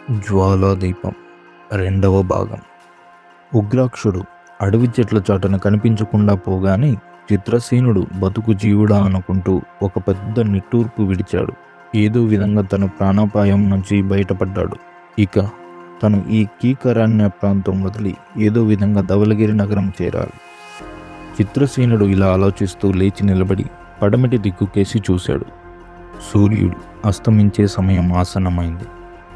జ్వాలాదీపం రెండవ భాగం. ఉగ్రాక్షుడు అడవి చెట్ల చాటున కనిపించకుండా పోగానే చిత్రసేనుడు బతుకు జీవుడా అనుకుంటూ ఒక పెద్ద నిట్టూర్పు విడిచాడు. ఏదో విధంగా తన ప్రాణాపాయం నుంచి బయటపడ్డాడు. ఇక తను ఈ కీకరాన్య ప్రాంతం వదిలి ఏదో విధంగా ధవళగిరి నగరం చేరాలి. చిత్రసేనుడు ఇలా ఆలోచిస్తూ లేచి నిలబడి పడమటి దిక్కుకేసి చూశాడు. సూర్యుడు అస్తమించే సమయం ఆసన్నమైంది.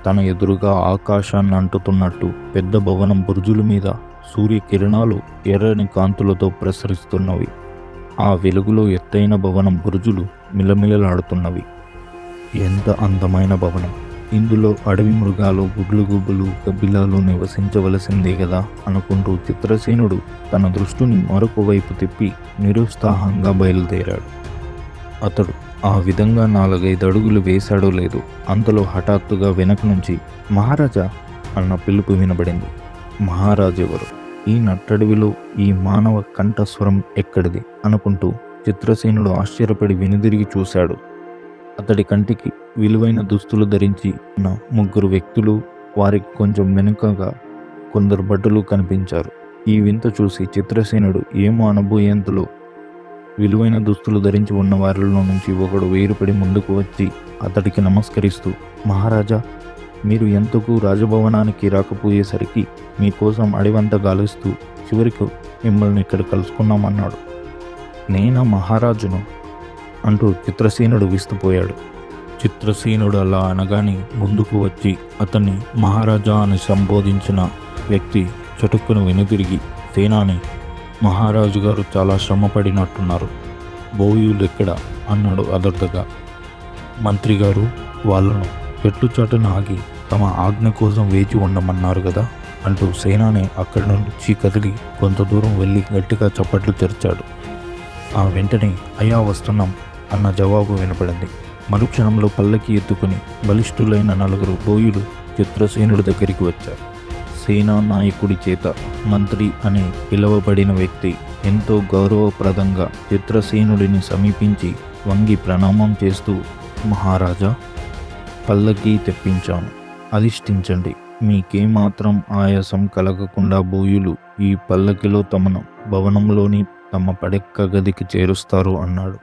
తన ఎదురుగా ఆకాశాన్ని అంటుతున్నట్టు పెద్ద భవనం బురుజుల మీద సూర్యకిరణాలు ఎర్రని కాంతులతో ప్రసరిస్తున్నవి. ఆ వెలుగులో ఎత్తైన భవనం బురుజులు మిలమిలలాడుతున్నవి. ఎంత అందమైన భవనం! ఇందులో అడవి మృగాలు, గుడ్లుగుబ్బులు, గబ్బిలాలు నివసించవలసిందే కదా అనుకుంటూ చిత్రసేనుడు తన దృష్టిని మరొక వైపు తిప్పి నిరుత్సాహంగా బయలుదేరాడు. అతడు ఆ విధంగా 4-5 అడుగులు వేశాడో లేదో అంతలో హఠాత్తుగా వెనక నుంచి మహారాజా అన్న పిలుపు వినబడింది. మహారాజెవరు? ఈ నట్టడవిలో ఈ మానవ కంఠస్వరం ఎక్కడిది అనుకుంటూ చిత్రసేనుడు ఆశ్చర్యపడి వెనుదిరిగి చూశాడు. అతడి కంటికి విలువైన దుస్తులు ధరించి ఉన్న 3 వ్యక్తులు, వారికి కొంచెం వెనుకగా కొందరు భటులు కనిపించారు. ఈ వింత చూసి చిత్రసేనుడు ఏమో అనబోయేంతలో విలువైన దుస్తులు ధరించి ఉన్న వారిలో నుంచి ఒకడు వేరుపడి ముందుకు వచ్చి అతడికి నమస్కరిస్తూ, మహారాజా, మీరు ఎంతకు రాజభవనానికి రాకపోయేసరికి మీకోసం అడివంతా గాలిస్తూ చివరికి మిమ్మల్ని ఇక్కడ కలుసుకున్నామన్నాడు. నేనా మహారాజును అంటూ చిత్రసేనుడు విస్తుపోయాడు. చిత్రసేనుడు అలా అనగానే ముందుకు వచ్చి అతన్ని మహారాజా అని సంబోధించిన వ్యక్తి చటుక్కును వెనుతిరిగి, సేనాని, మహారాజు గారు చాలా శ్రమపడినట్టున్నారు, బోయులెక్కడ అన్నాడు అదర్థగా. మంత్రి గారు వాళ్ళను చెట్టు చాటున ఆగి తమ ఆజ్ఞ కోసం వేచి ఉండమన్నారు కదా అంటూ సేనాని అక్కడి నుంచి కదిలి కొంత దూరం వెళ్ళి గట్టిగా చప్పట్లు తెరిచాడు. ఆ వెంటనే అయ్యా వస్తున్నాం అన్న జవాబు వినపడింది. మరుక్షణంలో పల్లకి ఎత్తుకుని బలిష్ఠులైన 4 బోయులు చిత్రసేనుడి దగ్గరికి వచ్చారు. సేనా నాయకుడి చేత మంత్రి అని పిలువబడిన వ్యక్తి ఎంతో గౌరవప్రదంగా చిత్రసేనుడిని సమీపించి వంగి ప్రణామం చేస్తూ, మహారాజా, పల్లకి తెప్పించాను, అధిష్ఠించండి. మీకేమాత్రం ఆయాసం కలగకుండా బోయులు ఈ పల్లకిలో తమను భవనంలోని తమ పడెక్క గదికి చేరుస్తారు అన్నాడు.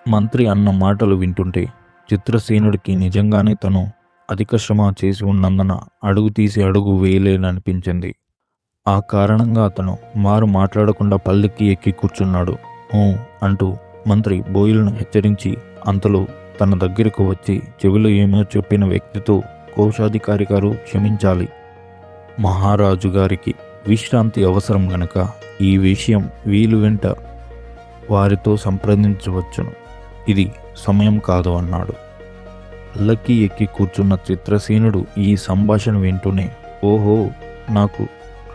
మంత్రి అన్న మాటలు వింటుంటే చిత్రసేనుడికి నిజంగానే తను అధిక శ్రమ చేసి ఉన్నందున అడుగు తీసి అడుగు వేయలేననిపించింది. ఆ కారణంగా అతను మారు మాట్లాడకుండా పల్లకి ఎక్కి కూర్చున్నాడు. అంటూ మంత్రి బోయిలను హెచ్చరించి అంతలో తన దగ్గరకు వచ్చి చెవిలో ఏమో చెప్పిన వ్యక్తితో, కోశాధికారి గారు క్షమించాలి, మహారాజు గారికి విశ్రాంతి అవసరం గనక ఈ విషయం వీలు వెంట వారితో సంప్రదించవచ్చును, ఇది సమయం కాదు అన్నాడు. పల్లకి ఎక్కి కూర్చున్న చిత్రసేనుడు ఈ సంభాషణ వింటూనే, ఓహో, నాకు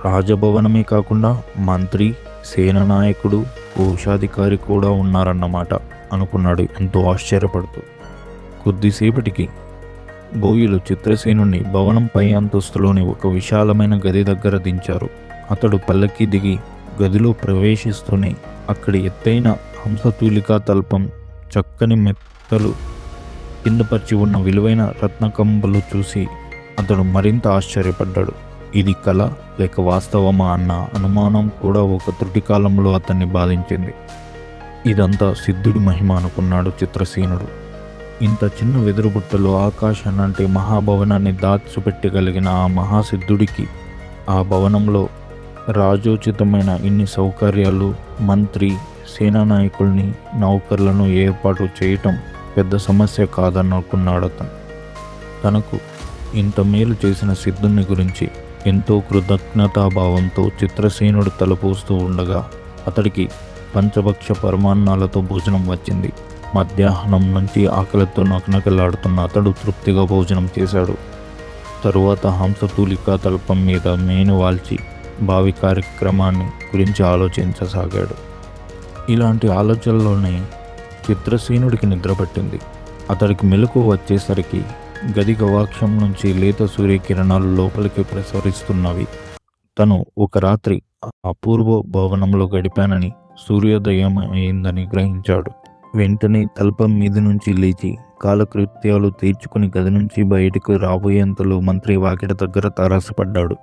రాజభవనమే కాకుండా మంత్రి, సేనానాయకుడు, కోశాధికారి కూడా ఉన్నారన్నమాట అనుకున్నాడు ఎంతో ఆశ్చర్యపడుతూ. కొద్దిసేపటికి బోయిలు చిత్రసేనుని భవనం పై అంతస్తులోని ఒక విశాలమైన గది దగ్గర దించారు. అతడు పల్లకి దిగి గదిలో ప్రవేశిస్తూనే అక్కడి ఎత్తైన హంసతూలికా తల్పం, చక్కని మెత్తలు కింద పరిచి ఉన్న విలువైన రత్నకంబలు చూసి అతడు మరింత ఆశ్చర్యపడ్డాడు. ఇది కళ లేక వాస్తవమా అన్న అనుమానం కూడా ఒక త్రుటి కాలంలో అతన్ని బాధించింది. ఇదంతా సిద్ధుడి మహిమ అనుకున్నాడు చిత్రసేనుడు. ఇంత చిన్న వెదురుబుట్టలో ఆకాశాన్నంటే మహాభవనాన్ని దాచిపెట్టగలిగిన ఆ మహాసిద్ధుడికి ఆ భవనంలో రాజోచితమైన ఇన్ని సౌకర్యాలు, మంత్రి, సేనానాయకుల్ని, నౌకర్లను ఏర్పాటు చేయటం పెద్ద సమస్య కాదనుకున్నాడు అతను. తనకు ఇంత మేలు చేసిన సిద్ధుని గురించి ఎంతో కృతజ్ఞతాభావంతో చిత్రసేనుడు తలపోస్తూ ఉండగా అతడికి పంచభక్ష పరమాన్నాలతో భోజనం వచ్చింది. మధ్యాహ్నం నుంచి ఆకలితో నకనకలాడుతున్న అతడు తృప్తిగా భోజనం చేశాడు. తరువాత హంసతూలికా తల్పం మీద మేను వాల్చి భావి కార్యక్రమాన్ని గురించి ఆలోచించసాగాడు. ఇలాంటి ఆలోచనలోనే చిత్రసేనుడికి నిద్రపట్టింది. అతడికి మెలకు వచ్చేసరికి గది గవాక్షం నుంచి లేత సూర్యకిరణాలు లోపలికి ప్రసరిస్తున్నవి. తను ఒక రాత్రి అపూర్వ భవనంలో గడిపానని, సూర్యోదయం అయిందని గ్రహించాడు. వెంటనే తల్పం మీద నుంచి లేచి కాలకృత్యాలు తీర్చుకుని గది నుంచి బయటకు రాబోయేంతలో మంత్రి వాకిట దగ్గర తారసపడ్డాడు.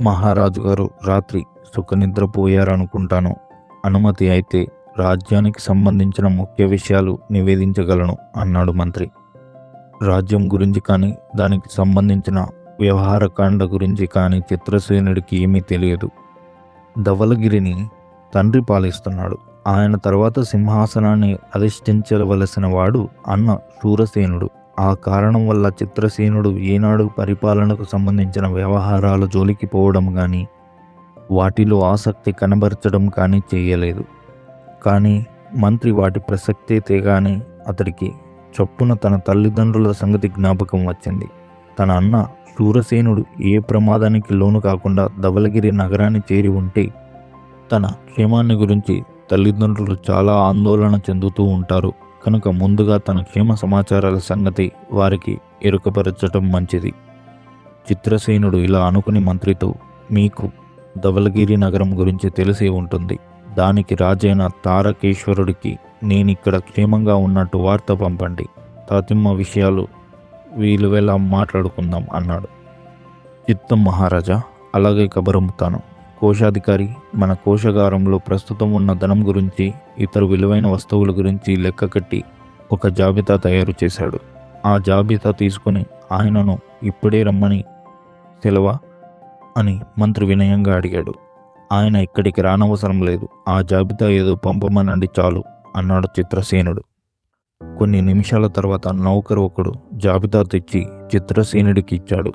మహారాజు గారు రాత్రి సుఖనిద్రపోయారనుకుంటాను. అనుమతి అయితే రాజ్యానికి సంబంధించిన ముఖ్య విషయాలు నివేదించగలను అన్నాడు మంత్రి. రాజ్యం గురించి కానీ దానికి సంబంధించిన వ్యవహారకాండ గురించి కానీ చిత్రసేనుడికి ఏమీ తెలియదు. ధవళగిరిని తండ్రి పాలిస్తున్నాడు. ఆయన తర్వాత సింహాసనాన్ని అధిష్ఠించవలసిన వాడు అన్న శూరసేనుడు. ఆ కారణం వల్ల చిత్రసేనుడు ఏనాడు పరిపాలనకు సంబంధించిన వ్యవహారాల జోలికి పోవడం కానీ వాటిలో ఆసక్తి కనబరచడం కానీ చేయలేదు. కానీ మంత్రి వాటి ప్రసక్తే తేగానే అతడికి చొప్పున తన తల్లిదండ్రుల సంగతి జ్ఞాపకం వచ్చింది. తన అన్న శూరసేనుడు ఏ ప్రమాదానికి లోను కాకుండా ధవళగిరి నగరాన్ని చేరి ఉంటే తన క్షేమాన్ని గురించి తల్లిదండ్రులు చాలా ఆందోళన చెందుతూ ఉంటారు. కనుక ముందుగా తన క్షేమ సమాచారాల సంగతి వారికి ఎరుకపరచటం మంచిది. చిత్రసేనుడు ఇలా అనుకుని మంత్రితో, మీకు ధవళగిరి నగరం గురించి తెలిసే ఉంటుంది. దానికి రాజైన తారకేశ్వరుడికి నేనిక్కడ క్షేమంగా ఉన్నట్టు వార్త పంపండి. తాతిమ్మ విషయాలు వీలువెలా మాట్లాడుకుందాం అన్నాడు. చిత్తం మహారాజా, అలాగే కబరంపుతాను. కోశాధికారి మన కోశాగారంలో ప్రస్తుతం ఉన్న ధనం గురించి ఇతర విలువైన వస్తువుల గురించి లెక్క కట్టి ఒక జాబితా తయారు చేశాడు. ఆ జాబితా తీసుకుని ఆయనను ఇప్పుడే రమ్మని సెలవా అని మంత్రి వినయంగా అడిగాడు. ఆయన ఇక్కడికి రానవసరం లేదు, ఆ జాబితా ఏదో పంపమనండి చాలు అన్నాడు చిత్రసేనుడు. కొన్ని నిమిషాల తర్వాత నౌకరు ఒకడు జాబితా తెచ్చి చిత్రసేనుడికి ఇచ్చాడు.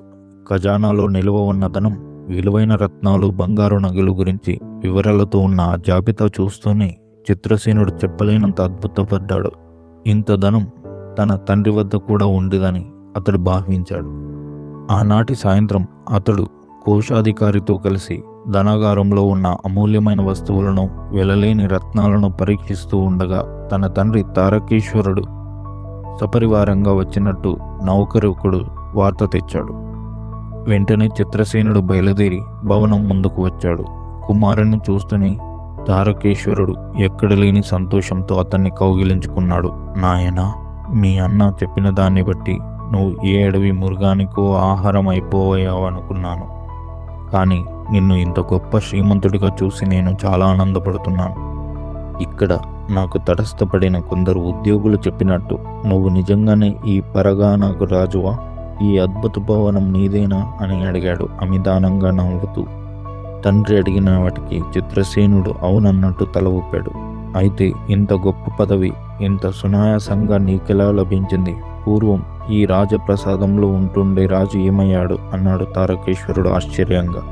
ఖజానాలో నిలువ ఉన్న ధనం, విలువైన రత్నాలు, బంగారు నగలు గురించి వివరాలతో ఉన్న ఆ జాబితా చూస్తూనే చిత్రసేనుడు చెప్పలేనంత అద్భుతపడ్డాడు. ఇంత ధనం తన తండ్రి వద్ద కూడా ఉండదని అతడు భావించాడు. ఆనాటి సాయంత్రం అతడు కోశాధికారితో కలిసి ధనాగారంలో ఉన్న అమూల్యమైన వస్తువులను, వెలలేని రత్నాలను పరీక్షిస్తూ ఉండగా తన తండ్రి తారకేశ్వరుడు సపరివారంగా వచ్చినట్టు నౌకరుకుడు వార్త తెచ్చాడు. వెంటనే చిత్రసేనుడు బయలుదేరి భవనం ముందుకు వచ్చాడు. కుమారుని చూస్తూనే తారకేశ్వరుడు ఎక్కడ లేని సంతోషంతో అతన్ని కౌగిలించుకున్నాడు. నాయనా, మీ అన్న చెప్పిన దాన్ని బట్టి నువ్వు ఏ అడవి మృగానికో ఆహారం అయిపోయావనుకున్నాను. కానీ నిన్ను ఇంత గొప్ప శ్రీమంతుడిగా చూసి నేను చాలా ఆనందపడుతున్నాను. ఇక్కడ నాకు తటస్థపడిన కొందరు ఉద్యోగులు చెప్పినట్టు నువ్వు నిజంగానే ఈ పరగానకు రాజువా? ఈ అద్భుత భవనం నీదేనా అని అడిగాడు అమిదానంగా నవ్వుతూ. తండ్రి అడిగిన వాటికి చిత్రసేనుడు అవునన్నట్టు తల ఊపాడు. అయితే ఇంత గొప్ప పదవి ఇంత సునాయాసంగా నీకెలా లభించింది? పూర్వం ఈ రాజప్రసాదంలో ఉంటుండే రాజు ఏమయ్యాడు అన్నాడు తారకేశ్వరుడు ఆశ్చర్యంగా.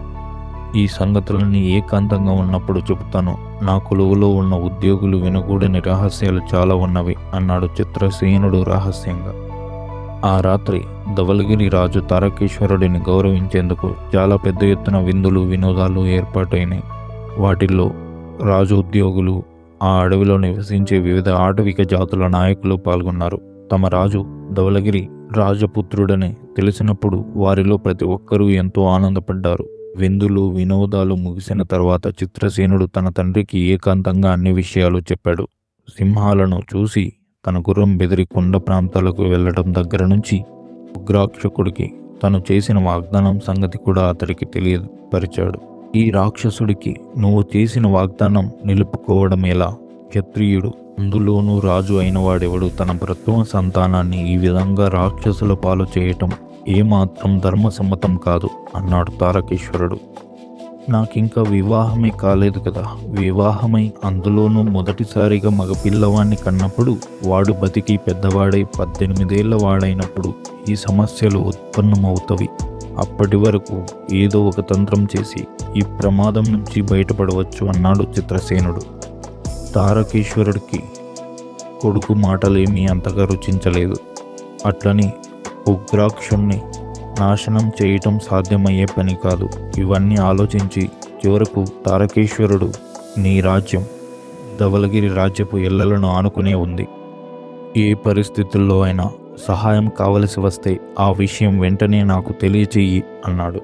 ఈ సంగతులన్నీ ఏకాంతంగా ఉన్నప్పుడు చెబుతాను. నా కొలువులో ఉన్న ఉద్యోగులు వినకూడని రహస్యాలు చాలా ఉన్నవి అన్నాడు చిత్రసేనుడు రహస్యంగా. ఆ రాత్రి ధవళగిరి రాజు తారకేశ్వరుడిని గౌరవించేందుకు చాలా పెద్ద ఎత్తున విందులు, వినోదాలు ఏర్పాటైనాయి. వాటిల్లో రాజు ఉద్యోగులు, ఆ అడవిలో నివసించే వివిధ ఆటవిక జాతుల నాయకులు పాల్గొన్నారు. తమ రాజు ధవళగిరి రాజపుత్రుడని తెలిసినప్పుడు వారిలో ప్రతి ఒక్కరూ ఎంతో ఆనందపడ్డారు. విందులు, వినోదాలు ముగిసిన తర్వాత చిత్రసేనుడు తన తండ్రికి ఏకాంతంగా అన్ని విషయాలు చెప్పాడు. సింహాలను చూసి తన గుర్రం బెదిరి కొండ ప్రాంతాలకు వెళ్లడం దగ్గర నుంచి ఉగ్రాక్షకుడికి తను చేసిన వాగ్దానం సంగతి కూడా అతడికి తెలియపరిచాడు. ఈ రాక్షసుడికి నువ్వు చేసిన వాగ్దానం నిలుపుకోవడం ఎలా? క్షత్రియుడు, అందులోనూ రాజు అయిన వాడెవడు తన ప్రథమ సంతానాన్ని ఈ విధంగా రాక్షసుల పాలు చేయటం ఏమాత్రం ధర్మసమ్మతం కాదు అన్నాడు తారకేశ్వరుడు. నాకింకా వివాహమే కాలేదు కదా. వివాహమై అందులోనూ మొదటిసారిగా మగపిల్లవాణ్ణి కన్నప్పుడు వాడు బతికి పెద్దవాడై 18 ఏళ్ల వాడైనప్పుడు ఈ సమస్యలు ఉత్పన్నమవుతవి. అప్పటి వరకు ఏదో ఒక తంత్రం చేసి ఈ ప్రమాదం నుంచి బయటపడవచ్చు అన్నాడు చిత్రసేనుడు. తారకేశ్వరుడికి కొడుకు మాటలేమీ అంతగా రుచించలేదు. అట్లని ఉగ్రాక్షుణ్ణి నాశనం చేయటం సాధ్యమయ్యే పని కాదు. ఇవన్నీ ఆలోచించి చివరకు తారకేశ్వరుడు నీ రాజ్యం ధవళగిరి రాజ్యపు ఎల్లలను ఆనుకునే ఉంది. ఏ పరిస్థితుల్లో అయినా సహాయం కావలసి వస్తే ఆ విషయం వెంటనే నాకు తెలియచేయి అన్నాడు.